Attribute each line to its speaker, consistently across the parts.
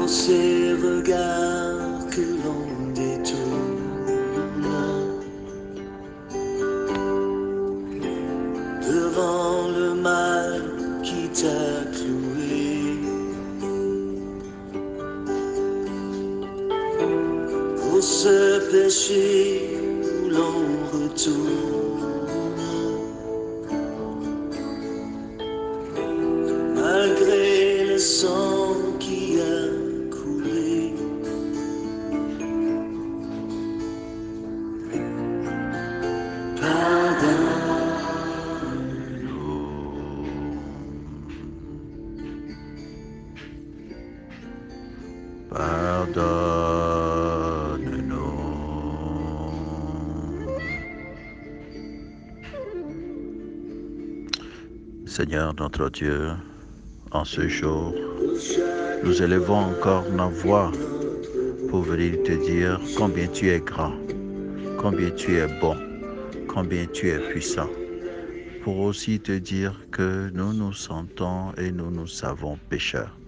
Speaker 1: ces regards que l'on détourne devant le mal qui t'a cloué. Pour ce péché où l'on retourne, malgré le sang qui a coulé.
Speaker 2: Seigneur notre Dieu, en ce jour, nous élevons encore nos voix pour venir te dire combien tu es grand, combien tu es bon, combien tu es puissant. Pour aussi te dire que nous nous sentons et nous nous savons pécheurs,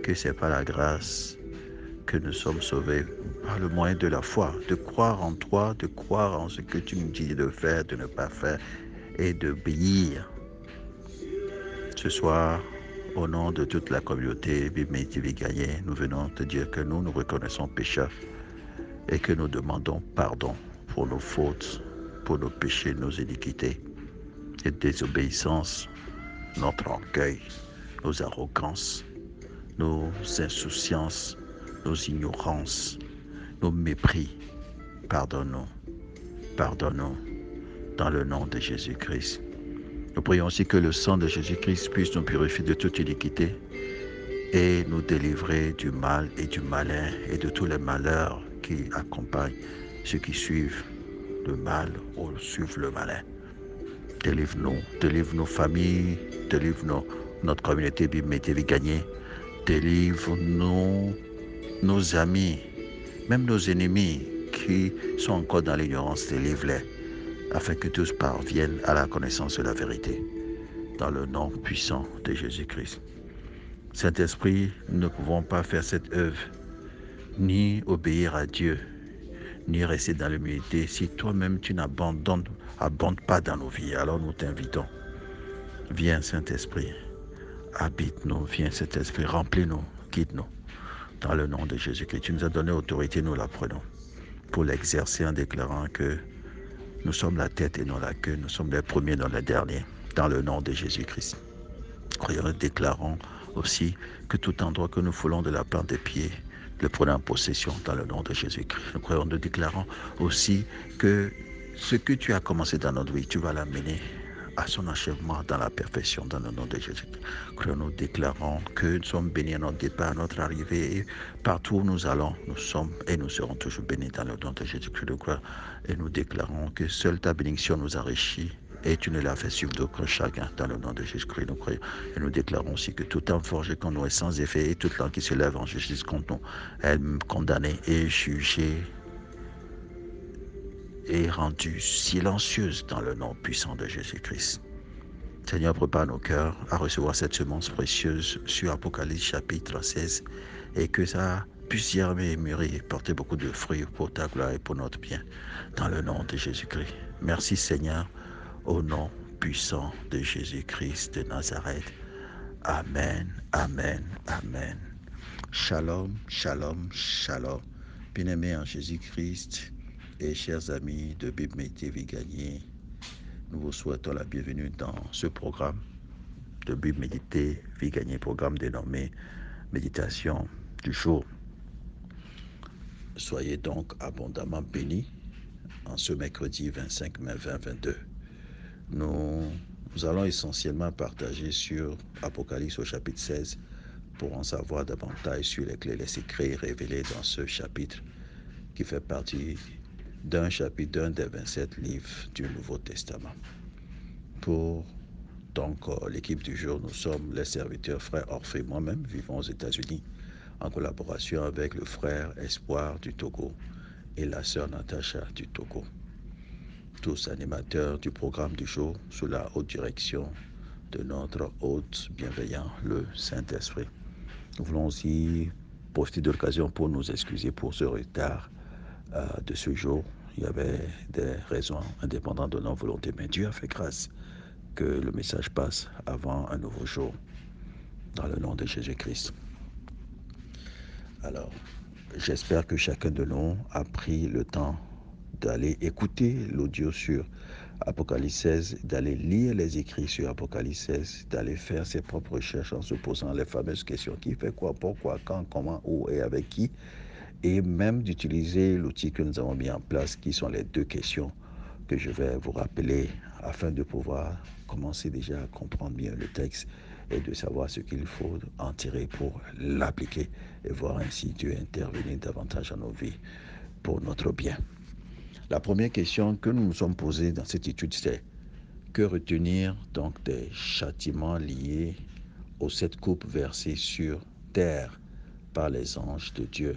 Speaker 2: que c'est par la grâce que nous sommes sauvés par le moyen de la foi, de croire en toi, de croire en ce que tu nous dis de faire, de ne pas faire et d'obéir. Ce soir, au nom de toute la communauté Bibméi TV Gagné, nous venons te dire que nous nous reconnaissons pécheurs et que nous demandons pardon pour nos fautes, pour nos péchés, nos iniquités et désobéissances, notre orgueil, nos arrogances, nos insouciances, nos ignorances, nos mépris. Pardonne-nous, pardonne-nous dans le nom de Jésus-Christ. Nous prions aussi que le sang de Jésus-Christ puisse nous purifier de toute iniquité et nous délivrer du mal et du malin et de tous les malheurs qui accompagnent ceux qui suivent le mal ou suivent le malin. Délivre-nous, délivre nos familles, délivre notre communauté Bibméi TV Gagné, délivre nos amis, même nos ennemis qui sont encore dans l'ignorance, délivre-les, afin que tous parviennent à la connaissance de la vérité, dans le nom puissant de Jésus-Christ. Saint-Esprit, nous ne pouvons pas faire cette œuvre, ni obéir à Dieu, ni rester dans l'humilité, si toi-même tu n'abondes pas dans nos vies. Alors nous t'invitons. Viens Saint-Esprit, habite-nous, viens Saint-Esprit, remplis-nous, guide-nous. Dans le nom de Jésus-Christ, tu nous as donné autorité, nous la prenons pour l'exercer en déclarant que nous sommes la tête et non la queue, nous sommes les premiers, non les derniers, dans le nom de Jésus-Christ. Croyons et déclarons aussi que tout endroit que nous foulons de la plante des pieds, le prenons en possession dans le nom de Jésus-Christ. Nous croyons, nous déclarons aussi que ce que tu as commencé dans notre vie, tu vas l'amener à son achèvement dans la perfection dans le nom de Jésus-Christ. Nous déclarons que nous sommes bénis à notre départ, à notre arrivée, et partout où nous allons, nous sommes et nous serons toujours bénis dans le nom de Jésus-Christ. Et nous déclarons que seule ta bénédiction nous enrichit et tu ne l'as fait suivre d'aucun chacun dans le nom de Jésus-Christ. Nous croyons et nous déclarons aussi que tout âme forgée contre nous est sans effet et toute langue qui se lève en justice contre nous est condamnée et jugée et rendue silencieuse dans le nom puissant de Jésus-Christ. Seigneur, prépare nos cœurs à recevoir cette semence précieuse sur Apocalypse chapitre 16 et que ça puisse germer et mûrir et porter beaucoup de fruits pour ta gloire et pour notre bien. Dans le nom de Jésus-Christ. Merci Seigneur, au nom puissant de Jésus-Christ de Nazareth. Amen, amen, amen. Shalom, shalom, shalom. Bien-aimés en Jésus-Christ et chers amis de Bibméi TV Gagné, nous vous souhaitons la bienvenue dans ce programme de Bibméi TV Gagné, programme dénommé Méditation du jour. Soyez donc abondamment bénis en ce mercredi 25 mai 2022. Nous allons essentiellement partager sur Apocalypse au chapitre 16 pour en savoir davantage sur les clés, les secrets révélés dans ce chapitre qui fait partie d'un chapitre d'un des 27 livres du Nouveau Testament. Pour donc l'équipe du jour, nous sommes les serviteurs frère Orphée, moi-même, vivons aux États-Unis en collaboration avec le frère Espoir du Togo et la sœur Natacha du Togo. Tous animateurs du programme du jour sous la haute direction de notre hôte bienveillant, le Saint-Esprit. Nous voulons aussi profiter de l'occasion pour nous excuser pour ce retard de ce jour. Il y avait des raisons indépendantes de notre volonté, mais Dieu a fait grâce que le message passe avant un nouveau jour, dans le nom de Jésus-Christ. Alors, j'espère que chacun de nous a pris le temps d'aller écouter l'audio sur Apocalypse 16, d'aller lire les écrits sur Apocalypse 16, d'aller faire ses propres recherches en se posant les fameuses questions: qui fait quoi, pourquoi, quand, comment, où et avec qui, et même d'utiliser l'outil que nous avons mis en place, qui sont les 2 questions que je vais vous rappeler afin de pouvoir commencer déjà à comprendre bien le texte et de savoir ce qu'il faut en tirer pour l'appliquer et voir ainsi Dieu intervenir davantage dans nos vies pour notre bien. La première question que nous nous sommes posée dans cette étude, c'est: que retenir donc des châtiments liés aux 7 coupes versées sur terre par les anges de Dieu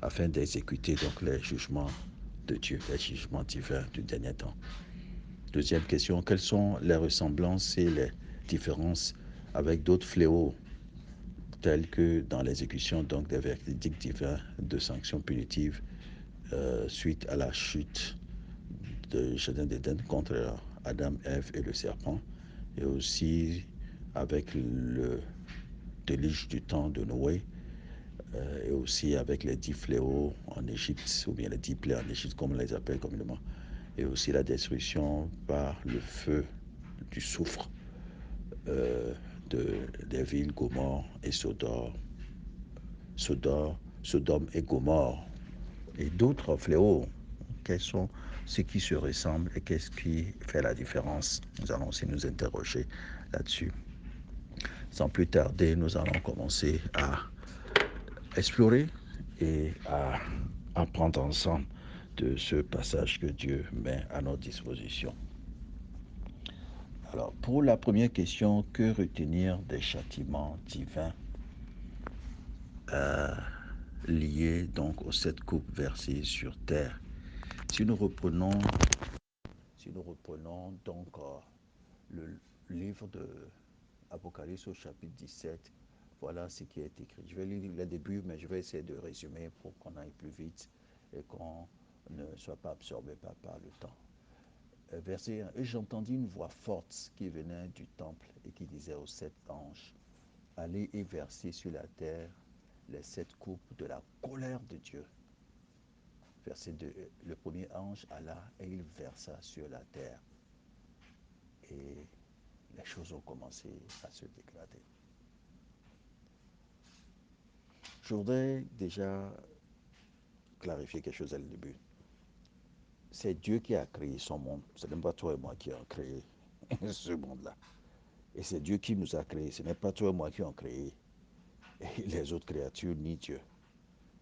Speaker 2: afin d'exécuter donc les jugements de Dieu, les jugements divins du dernier temps? Deuxième question: quelles sont les ressemblances et les différences avec d'autres fléaux, tels que dans l'exécution donc des verdicts divins de sanctions punitives suite à la chute de Jardin d'Éden contre Adam, Ève et le serpent, et aussi avec le déluge du temps de Noé, et aussi avec les 10 fléaux en Égypte, ou bien les 10 plaies en Égypte, comme on les appelle communément, et aussi la destruction par le feu du soufre des villes Gomorre et Sodome et Gomorre, et d'autres fléaux. Quels sont ceux qui se ressemblent et qu'est-ce qui fait la différence? Nous allons aussi nous interroger là-dessus. Sans plus tarder, nous allons commencer à explorer et à apprendre ensemble de ce passage que Dieu met à notre disposition. Alors, pour la première question, que retenir des châtiments divins liés donc aux 7 coupes versées sur terre? Si nous reprenons donc le livre de Apocalypse au chapitre 17, voilà ce qui est écrit. Je vais lire le début, mais je vais essayer de résumer pour qu'on aille plus vite et qu'on ne soit pas absorbé par le temps. Verset 1. Et j'entendis une voix forte qui venait du temple et qui disait aux 7 anges: allez et versez sur la terre les 7 coupes de la colère de Dieu. Verset 2. Le premier ange alla et il versa sur la terre. Et les choses ont commencé à se dégrader. Je voudrais déjà clarifier quelque chose à le début. C'est Dieu qui a créé son monde. Ce n'est pas toi et moi qui avons créé ce monde-là. Et c'est Dieu qui nous a créés. Ce n'est pas toi et moi qui avons créé les autres créatures, ni Dieu.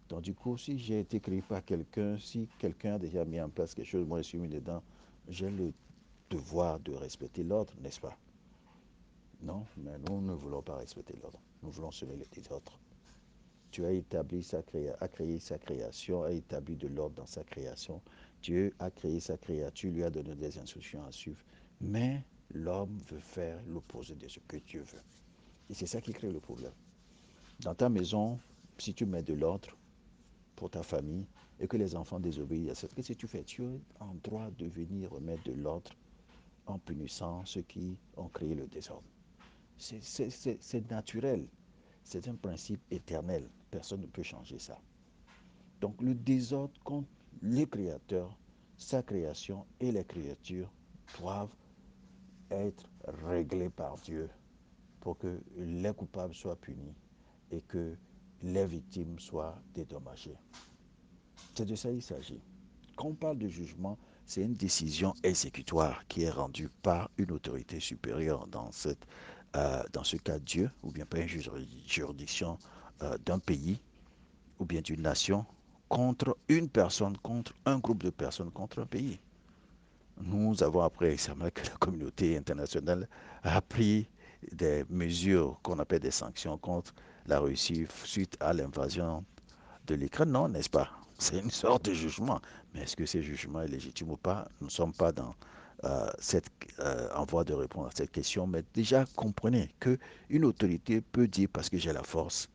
Speaker 2: Donc du coup, si j'ai été créé par quelqu'un, si quelqu'un a déjà mis en place quelque chose, moi je suis mis dedans, j'ai le devoir de respecter l'ordre, n'est-ce pas? Non, mais nous ne voulons pas respecter l'ordre. Nous voulons semer les désordres. Dieu a créé sa création, a établi de l'ordre dans sa création. Dieu a créé sa créature, lui a donné des instructions à suivre. Mais l'homme veut faire l'opposé de ce que Dieu veut. Et c'est ça qui crée le problème. Dans ta maison, si tu mets de l'ordre pour ta famille et que les enfants désobéissent à ça, qu'est-ce que tu fais? Tu as en droit de venir remettre de l'ordre en punissant ceux qui ont créé le désordre. C'est naturel. C'est un principe éternel. Personne ne peut changer ça. Donc le désordre contre le Créateur, sa création et les créatures doivent être réglés par Dieu pour que les coupables soient punis et que les victimes soient dédommagées. C'est de ça qu'il s'agit. Quand on parle de jugement, c'est une décision exécutoire qui est rendue par une autorité supérieure, dans ce cas Dieu, ou bien pas une juridiction d'un pays ou bien d'une nation, contre une personne, contre un groupe de personnes, contre un pays. Nous avons appris récemment que la communauté internationale a pris des mesures qu'on appelle des sanctions contre la Russie suite à l'invasion de l'Ukraine, non, n'est-ce pas? C'est une sorte de jugement. Mais est-ce que ce jugement est légitime ou pas? Nous ne sommes pas en voie de répondre à cette question, mais déjà comprenez qu'une autorité peut dire: parce que j'ai la force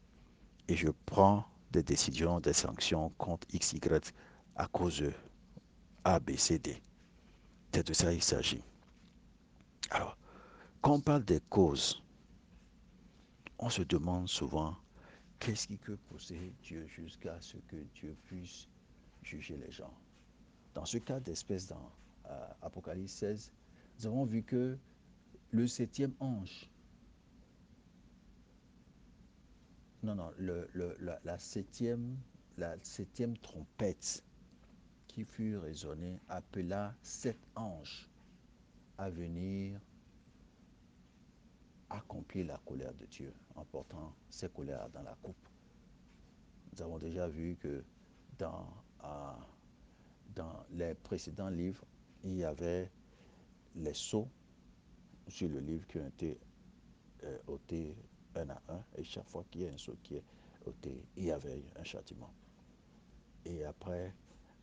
Speaker 2: et je prends des décisions, des sanctions contre X, Y à cause de A, B, C, D. C'est de ça qu'il s'agit. Alors, quand on parle des causes, on se demande souvent qu'est-ce qui peut pousser Dieu jusqu'à ce que Dieu puisse juger les gens. Dans ce cas d'espèce dans Apocalypse 16, nous avons vu que le septième ange, la septième trompette qui fut résonnée appela 7 anges à venir accomplir la colère de Dieu en portant ses colères dans la coupe. Nous avons déjà vu que dans, euh, dans les précédents livres, il y avait les sceaux sur le livre qui ont été ôtés un à un, et chaque fois qu'il y a un sceau qui est ôté, il y avait un châtiment. Et après,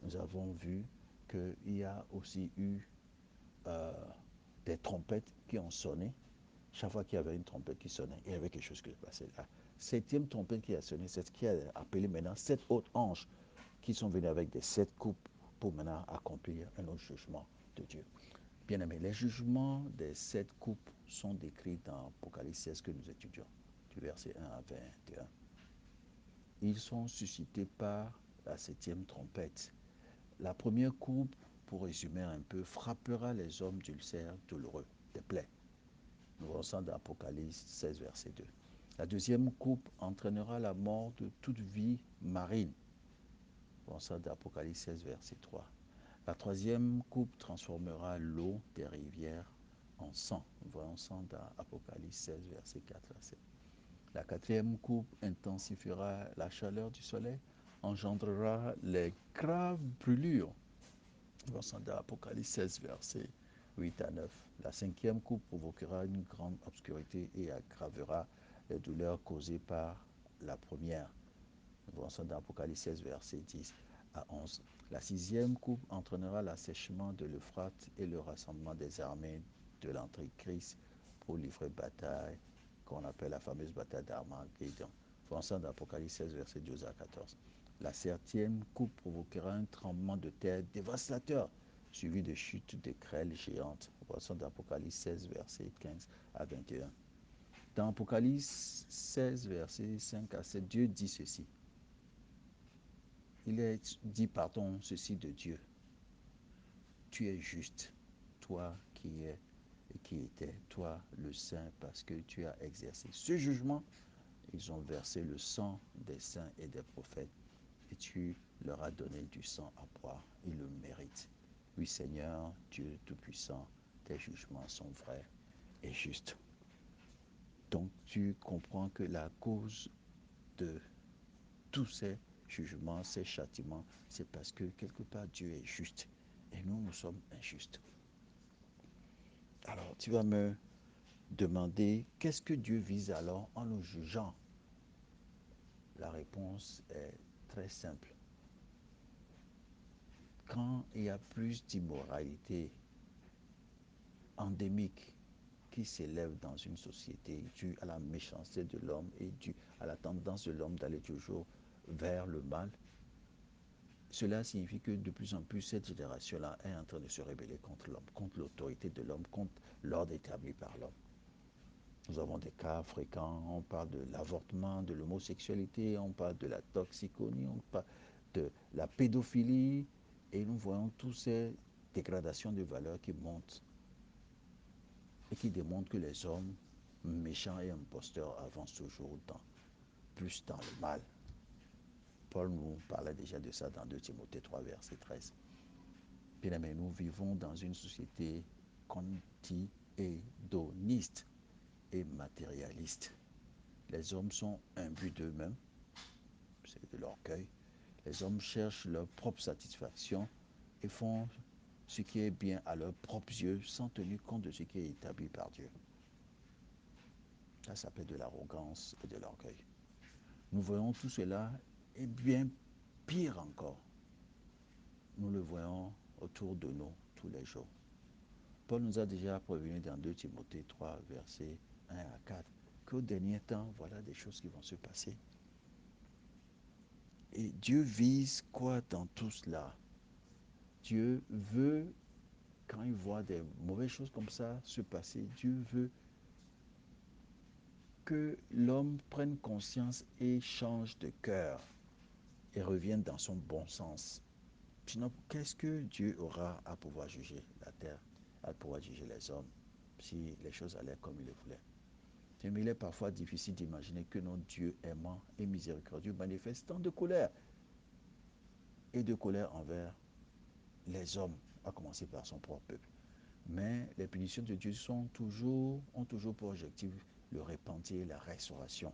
Speaker 2: nous avons vu qu'il y a aussi eu euh, des trompettes qui ont sonné. Chaque fois qu'il y avait une trompette qui sonnait, il y avait quelque chose qui se passait. La septième trompette qui a sonné, c'est ce qui a appelé maintenant 7 autres anges qui sont venus avec des 7 coupes pour maintenant accomplir un autre jugement de Dieu. Bien aimé, les jugements des 7 coupes sont décrits dans Apocalypse 16 que nous étudions, du verset 1 à 21. Ils sont suscités par la septième trompette. La première coupe, pour résumer un peu, frappera les hommes d'ulcères douloureux, des plaies. Nous voyons ça dans Apocalypse 16, verset 2. La deuxième coupe entraînera la mort de toute vie marine. Nous voyons ça dans Apocalypse 16, verset 3. La troisième coupe transformera l'eau des rivières en sang. Nous voyons ça dans Apocalypse 16, verset 4 à 7. La quatrième coupe intensifiera la chaleur du soleil, engendrera les graves brûlures. Nous voyons ça dans Apocalypse 16, verset 8 à 9. La cinquième coupe provoquera une grande obscurité et aggravera les douleurs causées par la première. Nous voyons ça dans Apocalypse 16, verset 10 à 11. La sixième coupe entraînera l'assèchement de l'Euphrate et le rassemblement des armées de l'Antéchrist pour livrer bataille, qu'on appelle la fameuse bataille d'Armageddon. Nous voyons ça dans Apocalypse 16, verset 12 à 14. La septième coupe provoquera un tremblement de terre dévastateur, suivi de chutes de grêles géantes. Nous voyons ça dans Apocalypse 16, verset 15 à 21. Dans Apocalypse 16, verset 5 à 7, Dieu dit ceci. Il est dit, pardon, ceci de Dieu. Tu es juste, toi qui es et qui étais, toi le Saint, parce que tu as exercé ce jugement. Ils ont versé le sang des saints et des prophètes, et tu leur as donné du sang à boire. Ils le méritent. Oui, Seigneur, Dieu Tout-Puissant, tes jugements sont vrais et justes. Donc tu comprends que la cause de tous ces jugements, ces châtiments, c'est parce que quelque part Dieu est juste et nous, nous sommes injustes. Alors tu vas me demander, qu'est-ce que Dieu vise alors en nous jugeant? La réponse est très simple. Quand il y a plus d'immoralité endémique qui s'élève dans une société due à la méchanceté de l'homme et due à la tendance de l'homme d'aller toujours vers le mal, cela signifie que de plus en plus cette génération-là est en train de se rebeller contre l'homme, contre l'autorité de l'homme, contre l'ordre établi par l'homme. Nous avons des cas fréquents, on parle de l'avortement, de l'homosexualité, on parle de la toxicomanie, on parle de la pédophilie, et nous voyons toutes ces dégradations de valeurs qui montent et qui démontrent que les hommes méchants et imposteurs avancent toujours plus dans le mal. Paul nous parlait déjà de ça dans 2 Timothée 3, verset 13. Bien aimé, nous vivons dans une société anti-hédoniste et matérialiste. Les hommes sont imbus d'eux-mêmes, c'est de l'orgueil. Les hommes cherchent leur propre satisfaction et font ce qui est bien à leurs propres yeux sans tenir compte de ce qui est établi par Dieu. Ça s'appelle de l'arrogance et de l'orgueil. Nous voyons tout cela et bien pire encore. Nous le voyons autour de nous tous les jours. Paul nous a déjà prévenu dans 2 Timothée 3, versets 1 à 4, qu'au dernier temps, voilà des choses qui vont se passer. Et Dieu vise quoi dans tout cela? Dieu veut, quand il voit des mauvaises choses comme ça se passer, Dieu veut que l'homme prenne conscience et change de cœur et revienne dans son bon sens. Sinon, qu'est-ce que Dieu aura à pouvoir juger la terre, à pouvoir juger les hommes, si les choses allaient comme il le voulait? Mais il est parfois difficile d'imaginer que notre Dieu aimant et miséricordieux manifeste tant de colère, et de colère envers les hommes, à commencer par son propre peuple. Mais les punitions de Dieu ont toujours pour objectif le repentir, la restauration.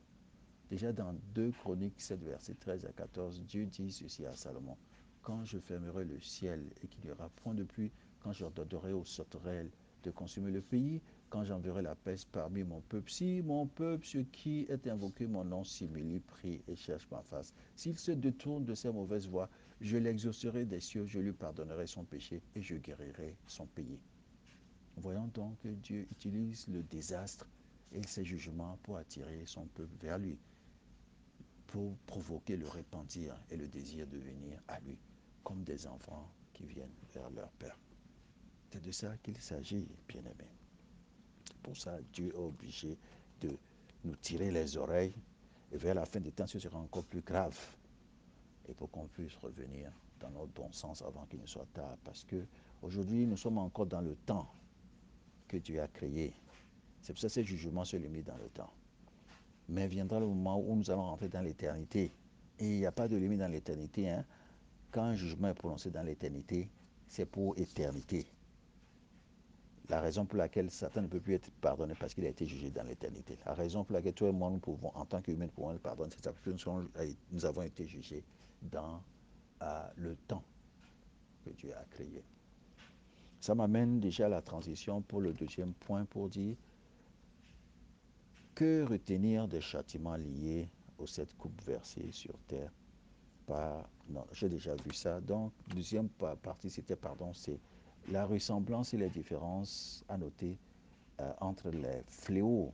Speaker 2: Déjà dans 2 Chroniques 7, versets 13 à 14, Dieu dit ceci à Salomon: quand je fermerai le ciel et qu'il n'y aura point de pluie, quand j'ordonnerai aux sauterelles de consumer le pays, quand j'enverrai la peste parmi mon peuple, si mon peuple, ce qui est invoqué mon nom, s'humilie, prie et cherche ma face, s'il se détourne de ses mauvaises voies, je l'exaucerai des cieux, je lui pardonnerai son péché et je guérirai son pays. Voyons donc que Dieu utilise le désastre et ses jugements pour attirer son peuple vers lui, pour provoquer le repentir et le désir de venir à lui, comme des enfants qui viennent vers leur Père. C'est de ça qu'il s'agit, bien-aimés. Pour ça, Dieu est obligé de nous tirer les oreilles, et vers la fin des temps, ce sera encore plus grave, et pour qu'on puisse revenir dans notre bon sens avant qu'il ne soit tard. Parce que aujourd'hui, nous sommes encore dans le temps que Dieu a créé. C'est pour ça que ces jugements se limitent dans le temps. Mais viendra le moment où nous allons rentrer dans l'éternité. Et il n'y a pas de limite dans l'éternité. Hein. Quand un jugement est prononcé dans l'éternité, c'est pour éternité. La raison pour laquelle Satan ne peut plus être pardonné, parce qu'il a été jugé dans l'éternité. La raison pour laquelle toi et moi, nous pouvons, en tant qu'humains, nous pouvons le pardonner, c'est parce que nous avons été jugés dans le temps que Dieu a créé. Ça m'amène déjà à la transition pour le deuxième point, pour dire que retenir des châtiments liés aux 7 coupes versées sur terre. Non, j'ai déjà vu ça. Donc, deuxième partie, c'est la ressemblance et les différences à noter entre les fléaux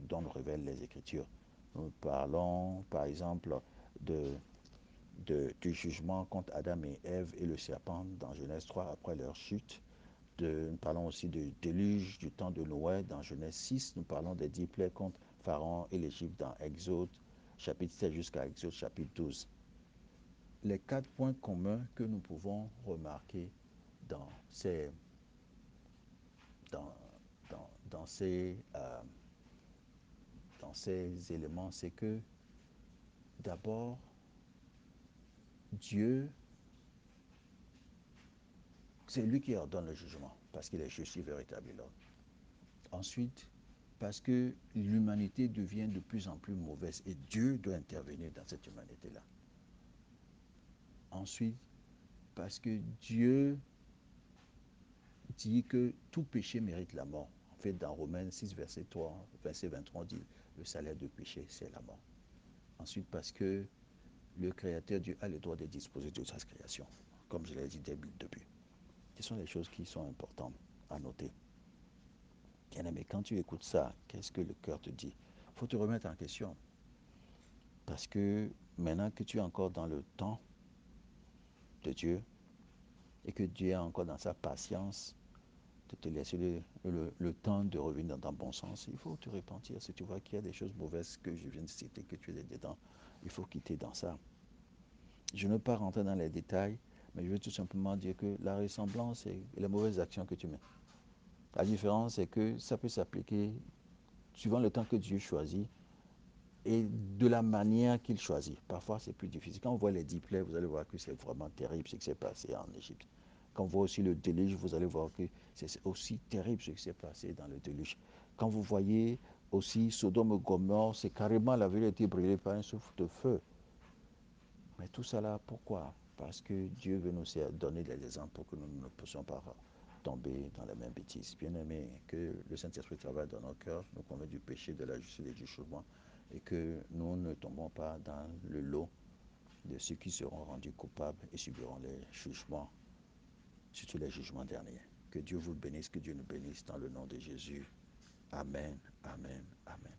Speaker 2: dont nous révèlent les Écritures. Nous parlons, par exemple, du jugement contre Adam et Ève et le serpent dans Genèse 3 après leur chute. Nous parlons aussi du déluge du temps de Noé dans Genèse 6. Nous parlons des 10 plaies contre Pharaon et l'Égypte dans Exode chapitre 7 jusqu'à Exode chapitre 12. Les 4 points communs que nous pouvons remarquer dans ces, dans, dans ces éléments, c'est que d'abord, Dieu, c'est lui qui ordonne le jugement, parce qu'il est juste et véritable l'ordre. Ensuite, parce que l'humanité devient de plus en plus mauvaise et Dieu doit intervenir dans cette humanité-là. Ensuite, parce que Dieu dit que tout péché mérite la mort. En fait, dans Romains 6, verset 3, verset 23, on dit le salaire du péché, c'est la mort. Ensuite, parce que le Créateur Dieu a le droit de disposer de sa création, comme je l'ai dit dès le début. Ce sont les choses qui sont importantes à noter. Bien-aimé, quand tu écoutes ça, qu'est-ce que le cœur te dit? Il faut te remettre en question. Parce que maintenant que tu es encore dans le temps de Dieu et que Dieu est encore dans sa patience de te laisser le temps de revenir dans ton bon sens, il faut te repentir. Si tu vois qu'il y a des choses mauvaises que je viens de citer, que tu es dedans, il faut quitter dans ça. Je ne veux pas rentrer dans les détails, mais je veux tout simplement dire que la ressemblance et les mauvaises actions que tu mets. La différence, c'est que ça peut s'appliquer suivant le temps que Dieu choisit et de la manière qu'il choisit. Parfois, c'est plus difficile. Quand on voit les 10 plaies, vous allez voir que c'est vraiment terrible ce qui s'est passé en Égypte. Quand on voit aussi le déluge, vous allez voir que c'est aussi terrible ce qui s'est passé dans le déluge. Quand vous voyez aussi Sodome et Gomorrhe, c'est carrément la ville a été brûlée par un souffle de feu. Mais tout ça là, pourquoi? Parce que Dieu veut nous donner des exemples pour que nous ne puissions pas tomber dans les mêmes bêtises. Bien aimé, que le Saint-Esprit travaille dans nos cœurs, nous convainc du péché, de la justice et du jugement, et que nous ne tombons pas dans le lot de ceux qui seront rendus coupables et subiront les jugements, surtout les jugements derniers. Que Dieu vous bénisse, que Dieu nous bénisse dans le nom de Jésus. Amen, amen, amen.